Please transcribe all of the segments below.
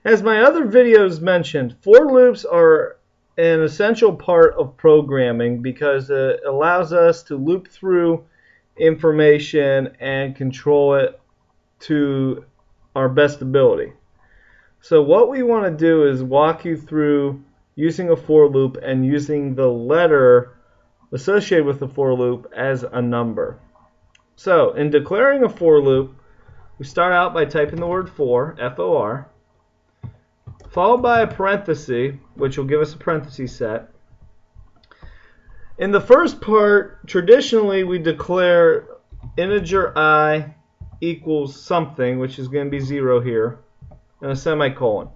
As my other videos mentioned, for loops are an essential part of programming because it allows us to loop through information and control it to our best ability. So what we want to do is walk you through using a for loop and using the letter associated with the for loop as a number. So in declaring a for loop, we start out by typing the word for, F-O-R, followed by a parenthesis, which will give us a parenthesis set. In the first part, traditionally we declare integer I equals something, which is going to be 0 here, and a semicolon.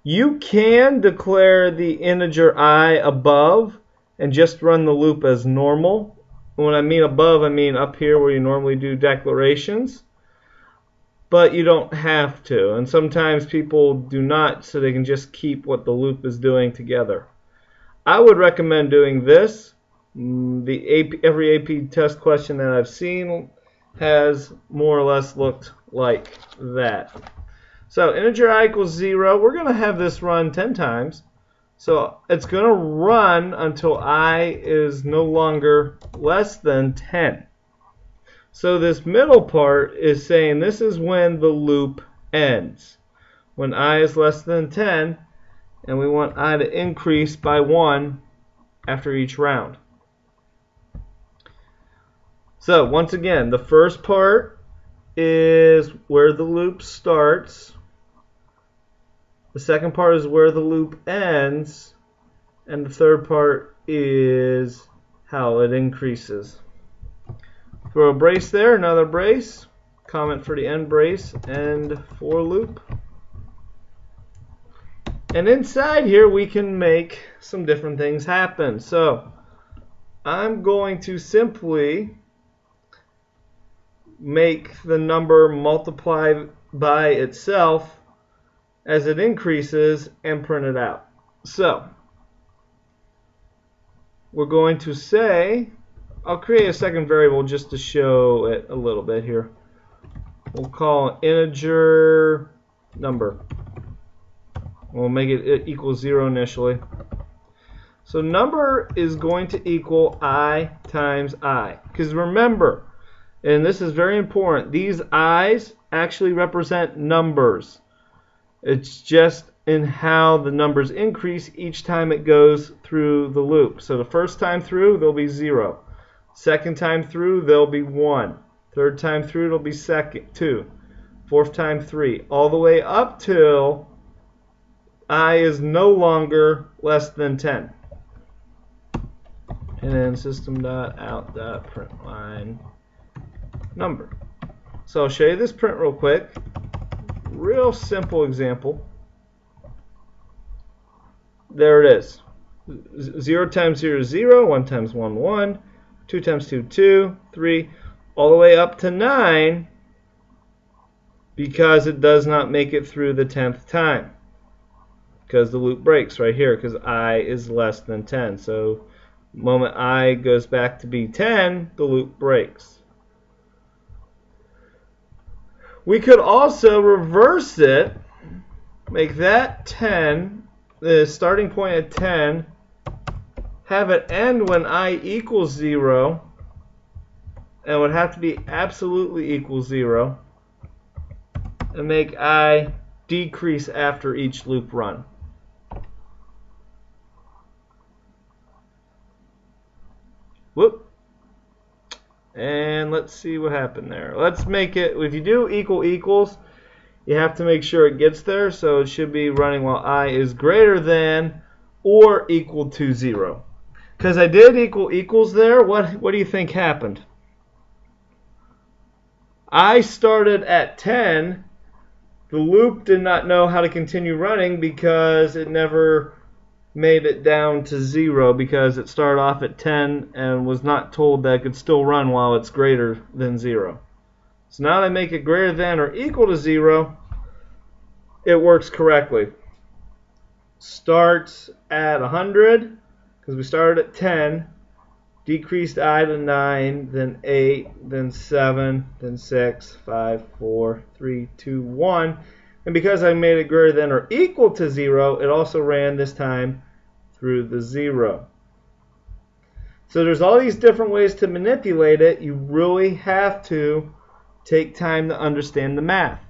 You can declare the integer I above and just run the loop as normal. When I mean above, I mean up here where you normally do declarations. But you don't have to, and sometimes people do not, so they can just keep what the loop is doing together. I would recommend doing this. Every AP test question that I've seen has more or less looked like that. So integer I equals 0. We're going to have this run 10 times. So it's going to run until I is no longer less than 10. So this middle part is saying this is when the loop ends. When I is less than 10, and we want I to increase by 1 after each round. So once again, the first part is where the loop starts. The second part is where the loop ends. And the third part is how it increases. Throw a brace there, another brace, comment for the end brace, and for loop. And inside here we can make some different things happen. So I'm going to simply make the number multiply by itself as it increases and print it out. So we're going to say, I'll create a second variable just to show it a little bit here. We'll call it integer number. We'll make it equal 0 initially. So number is going to equal I times I. Because remember, and this is very important, these I's actually represent numbers. It's just in how the numbers increase each time it goes through the loop. So the first time through, there'll be 0. Second time through, there'll be 1. Third time through, it'll be 2. Fourth time, 3. All the way up till I is no longer less than 10. And then system.out.println number. So I'll show you this print real quick. Real simple example. There it is. 0 times 0 is 0. 1 times 1, 1. 2 times 2, 2, 3, all the way up to 9 because it does not make it through the 10th time because the loop breaks right here because I is less than 10. So the moment I goes back to be 10, the loop breaks. We could also reverse it, make that 10, the starting point at 10, have it end when I equals 0, and it would have to be absolutely equal 0, and make I decrease after each loop run. Whoop. And let's see what happened there. Let's make it, if you do equal equals, you have to make sure it gets there, so it should be running while I is greater than or equal to 0. Because I did equal equals there, what do you think happened? I started at 10. The loop did not know how to continue running because it never made it down to 0 because it started off at 10 and was not told that it could still run while it's greater than 0. So now that I make it greater than or equal to 0, it works correctly. Starts at 100. Because we started at 10, decreased I to 9, then 8, then 7, then 6, 5, 4, 3, 2, 1. And because I made it greater than or equal to 0, it also ran this time through the 0. So there's all these different ways to manipulate it. You really have to take time to understand the math.